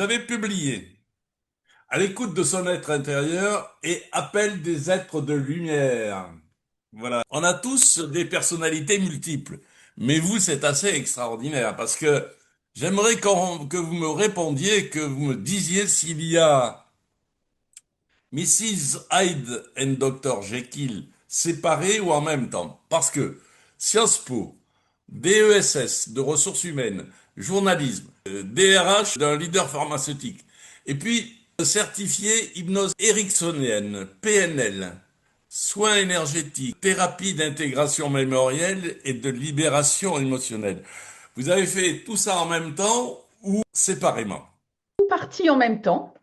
avez publié À l'écoute de son être intérieur et appel des êtres de lumière. Voilà. On a tous des personnalités multiples. Mais vous, c'est assez extraordinaire parce que j'aimerais que vous me répondiez, que vous me disiez s'il y a Mrs. Hyde et Dr. Jekyll séparés ou en même temps. Parce que Sciences Po, DESS de ressources humaines, journalisme, DRH d'un leader pharmaceutique, et puis certifié hypnose ericksonienne, PNL, soins énergétiques, thérapie d'intégration mémorielle et de libération émotionnelle. Vous avez fait tout ça en même temps ou séparément? Partie en même temps.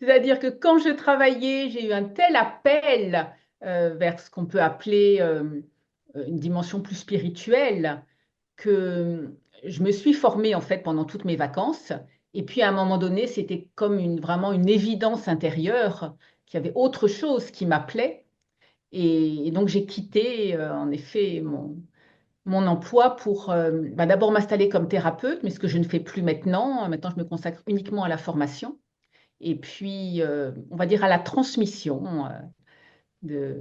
C'est-à-dire que quand je travaillais, j'ai eu un tel appel vers ce qu'on peut appeler une dimension plus spirituelle que je me suis formée en fait pendant toutes mes vacances. Et puis à un moment donné, c'était comme vraiment une évidence intérieure qu'il y avait autre chose qui m'appelait. Et donc j'ai quitté en effet mon emploi pour d'abord m'installer comme thérapeute, mais ce que je ne fais plus maintenant. Maintenant, je me consacre uniquement à la formation et puis, on va dire, à la transmission de,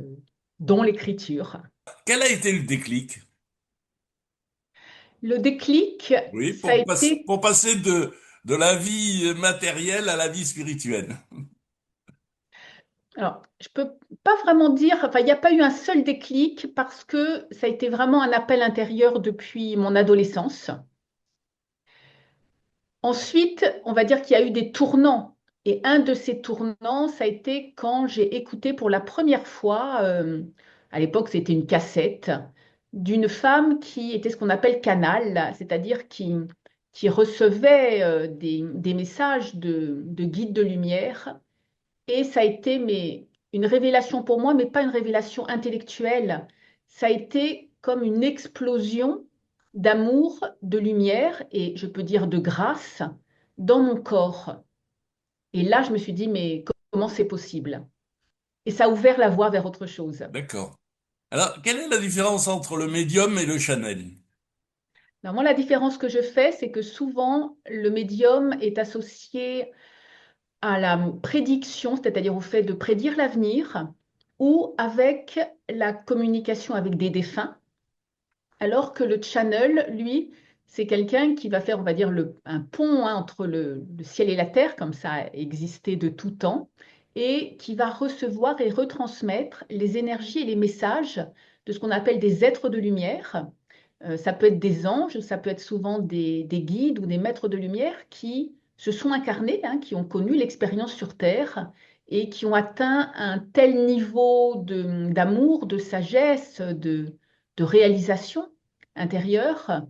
dont l'écriture. Quel a été le déclic? Le déclic, Oui, ça a été, pour passer de la vie matérielle à la vie spirituelle. alors, je peux pas vraiment dire, enfin, il n'y a pas eu un seul déclic parce que ça a été vraiment un appel intérieur depuis mon adolescence. Ensuite, on va dire qu'il y a eu des tournants. Et un de ces tournants, ça a été quand j'ai écouté pour la première fois, à l'époque c'était une cassette, d'une femme qui était ce qu'on appelle canal, c'est-à-dire qui recevait des messages de guides de lumière. Et ça a été une révélation pour moi, mais pas une révélation intellectuelle. Ça a été comme une explosion d'amour, de lumière et je peux dire de grâce dans mon corps. Et là, je me suis dit, mais comment c'est possible? Et ça a ouvert la voie vers autre chose. D'accord. Alors, quelle est la différence entre le médium et le channel? Alors moi, la différence que je fais, c'est que souvent, le médium est associé à la prédiction, c'est-à-dire au fait de prédire l'avenir, ou avec la communication avec des défunts. Alors que le channel, lui, c'est quelqu'un qui va faire, on va dire, un pont entre le ciel et la terre, comme ça a existé de tout temps, et qui va recevoir et retransmettre les énergies et les messages de ce qu'on appelle des êtres de lumière. Ça peut être des anges, ça peut être souvent des guides ou des maîtres de lumière qui se sont incarnés, hein, qui ont connu l'expérience sur Terre et qui ont atteint un tel niveau d'amour, de sagesse, de réalisation intérieure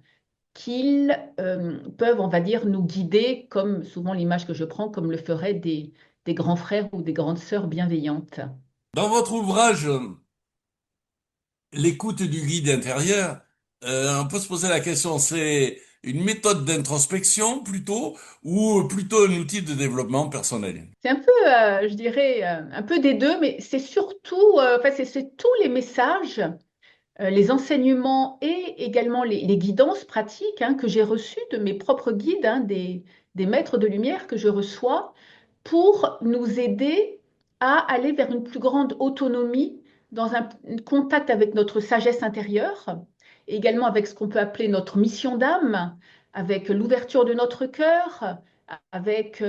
qu'ils peuvent, on va dire, nous guider, comme souvent l'image que je prends, comme le feraient des grands frères ou des grandes sœurs bienveillantes. Dans votre ouvrage, l'écoute du guide intérieur, on peut se poser la question, c'est une méthode d'introspection plutôt ou plutôt un outil de développement personnel? C'est un peu, je dirais, un peu des deux, mais c'est surtout, enfin, c'est tous les messages, les enseignements et également les guidances pratiques hein, que j'ai reçues de mes propres guides, hein, des maîtres de lumière que je reçois pour nous aider à aller vers une plus grande autonomie dans un contact avec notre sagesse intérieure, et également avec ce qu'on peut appeler notre mission d'âme, avec l'ouverture de notre cœur, avec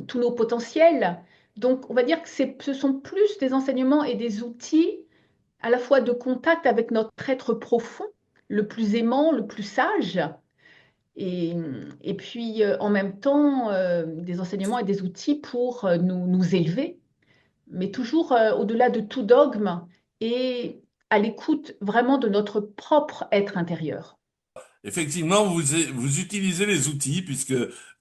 tous nos potentiels. Donc, on va dire que ce sont plus des enseignements et des outils à la fois de contact avec notre être profond, le plus aimant, le plus sage, et, et puis en même temps des enseignements et des outils pour nous élever, mais toujours au-delà de tout dogme et à l'écoute vraiment de notre propre être intérieur. Effectivement, vous utilisez les outils puisque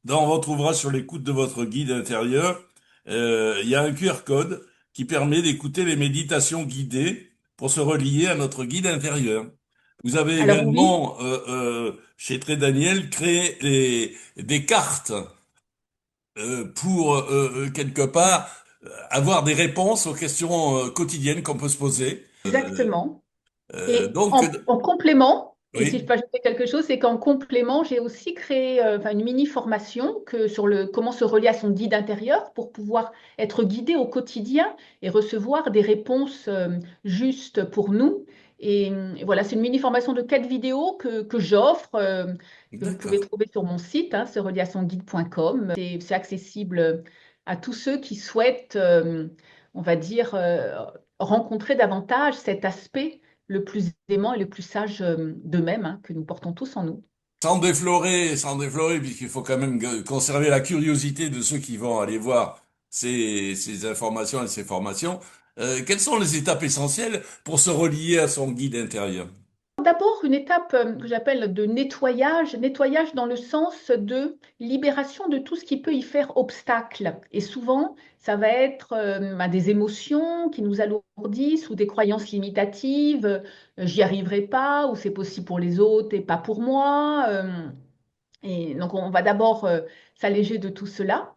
dans votre ouvrage sur l'écoute de votre guide intérieur, il y a un QR code qui permet d'écouter les méditations guidées pour se relier à notre guide intérieur. Vous avez Alors oui, également, chez Très Daniel, créé des cartes pour quelque part avoir des réponses aux questions quotidiennes qu'on peut se poser. exactement. Et Donc, en complément, Et si je Oui, peux ajouter quelque chose, c'est qu'en complément, j'ai aussi créé enfin, une mini-formation sur comment se relier à son guide intérieur pour pouvoir être guidé au quotidien et recevoir des réponses justes pour nous. Et voilà, c'est une mini-formation de 4 vidéos que j'offre, que vous pouvez d'accord. trouver sur mon site, hein, se relier à son guide.com. C'est accessible à tous ceux qui souhaitent, on va dire, rencontrer davantage cet aspect le plus aimant et le plus sage d'eux-mêmes, hein, que nous portons tous en nous. Sans déflorer, puisqu'il faut quand même conserver la curiosité de ceux qui vont aller voir ces informations et ces formations. Quelles sont les étapes essentielles pour se relier à son guide intérieur? D'abord, une étape que j'appelle de nettoyage, nettoyage dans le sens de libération de tout ce qui peut y faire obstacle. Et souvent, ça va être des émotions qui nous alourdissent ou des croyances limitatives, j'y arriverai pas, ou c'est possible pour les autres et pas pour moi. Et donc, on va d'abord s'alléger de tout cela.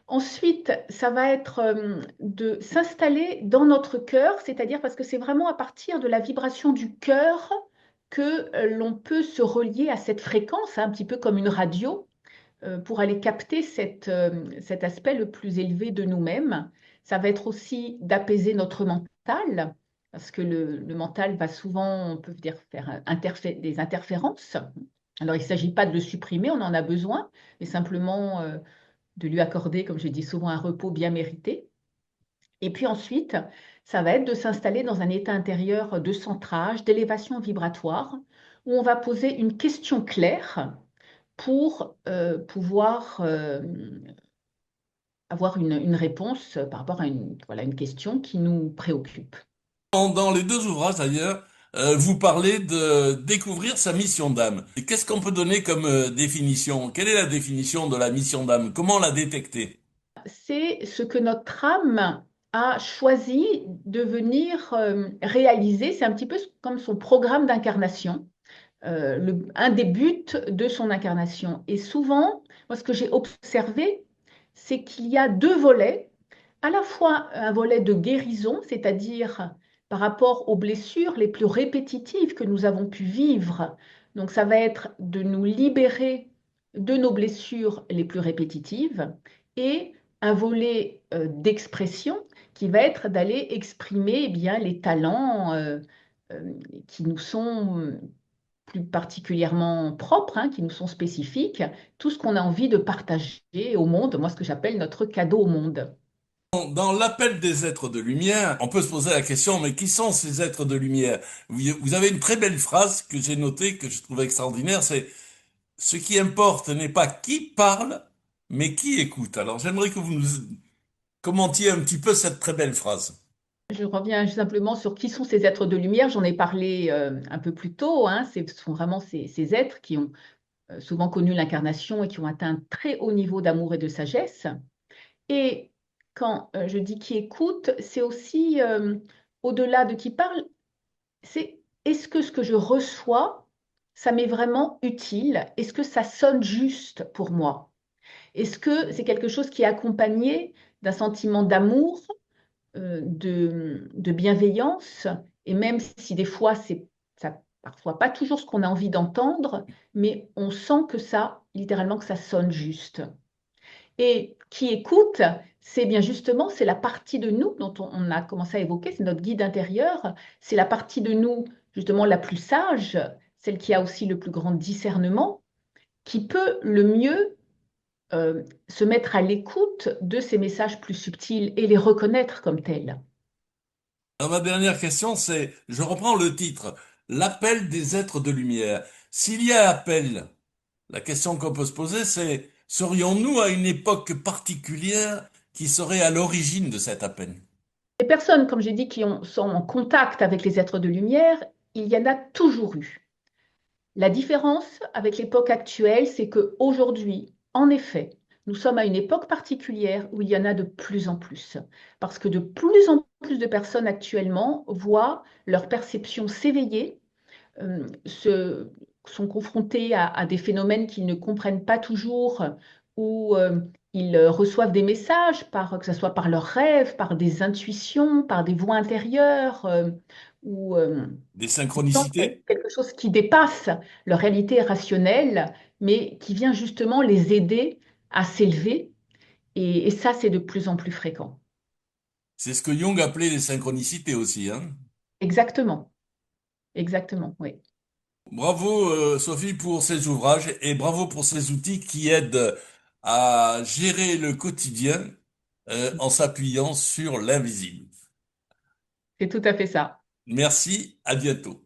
Ensuite, ça va être de s'installer dans notre cœur, c'est-à-dire parce que c'est vraiment à partir de la vibration du cœur que l'on peut se relier à cette fréquence, hein, un petit peu comme une radio, pour aller capter cet aspect le plus élevé de nous-mêmes. Ça va être aussi d'apaiser notre mental, parce que le mental va souvent, on peut dire, faire des interférences. Alors, il ne s'agit pas de le supprimer, on en a besoin, mais simplement de lui accorder, comme je dis souvent, un repos bien mérité. Et puis ensuite, ça va être de s'installer dans un état intérieur de centrage, d'élévation vibratoire, où on va poser une question claire pour pouvoir avoir une réponse par rapport à voilà, une question qui nous préoccupe. Dans les deux ouvrages d'ailleurs, vous parlez de découvrir sa mission d'âme. Et qu'est-ce qu'on peut donner comme définition? Quelle est la définition de la mission d'âme? Comment la détecter? C'est ce que notre âme a choisi de venir réaliser. C'est un petit peu comme son programme d'incarnation. Un des buts de son incarnation. Et souvent, moi, ce que j'ai observé, c'est qu'il y a deux volets, à la fois un volet de guérison, c'est-à-dire par rapport aux blessures les plus répétitives que nous avons pu vivre. Donc, ça va être de nous libérer de nos blessures les plus répétitives et un volet d'expression qui va être d'aller exprimer eh bien, les talents qui nous sont plus particulièrement propres, hein, qui nous sont spécifiques, tout ce qu'on a envie de partager au monde, moi ce que j'appelle notre cadeau au monde. Dans l'appel des êtres de lumière, on peut se poser la question, mais qui sont ces êtres de lumière? Vous avez une très belle phrase que j'ai notée, que je trouve extraordinaire, c'est ce qui importe n'est pas qui parle, mais qui écoute. Alors j'aimerais que vous nous commentiez un petit peu cette très belle phrase. Je reviens simplement sur qui sont ces êtres de lumière. J'en ai parlé un peu plus tôt, hein. Ce sont vraiment ces êtres qui ont souvent connu l'incarnation et qui ont atteint un très haut niveau d'amour et de sagesse. Et quand je dis qui écoute, c'est aussi au-delà de qui parle, c'est est-ce que ce que je reçois, ça m'est vraiment utile? Est-ce que ça sonne juste pour moi? Est-ce que c'est quelque chose qui est accompagné d'un sentiment d'amour, de bienveillance? Et même si des fois, c'est ça, parfois pas toujours ce qu'on a envie d'entendre, mais on sent que ça, littéralement, que ça sonne juste. Et qui écoute, c'est bien justement, c'est la partie de nous dont on a commencé à évoquer, c'est notre guide intérieur, c'est la partie de nous justement la plus sage, celle qui a aussi le plus grand discernement, qui peut le mieux se mettre à l'écoute de ces messages plus subtils et les reconnaître comme tels. Alors, ma dernière question, c'est, je reprends le titre, l'appel des êtres de lumière. S'il y a appel, la question qu'on peut se poser, c'est, serions-nous à une époque particulière qui serait à l'origine de cet appel? Les personnes, comme j'ai dit, sont en contact avec les êtres de lumière, il y en a toujours eu. La différence avec l'époque actuelle, c'est qu'aujourd'hui, en effet, nous sommes à une époque particulière où il y en a de plus en plus. Parce que de plus en plus de personnes actuellement voient leur perception s'éveiller, sont confrontées à des phénomènes qu'ils ne comprennent pas toujours ou ils reçoivent des messages, que ce soit par leurs rêves, par des intuitions, par des voix intérieures, ou Des ils sentent synchronicités? quelque chose qui dépasse leur réalité rationnelle, mais qui vient justement les aider à s'élever. Et ça, c'est de plus en plus fréquent. C'est ce que Jung appelait les synchronicités aussi, hein. Exactement, exactement, oui. Bravo, Sophie, pour ces ouvrages et bravo pour ces outils qui aident à gérer le quotidien, en s'appuyant sur l'invisible. C'est tout à fait ça. Merci, à bientôt.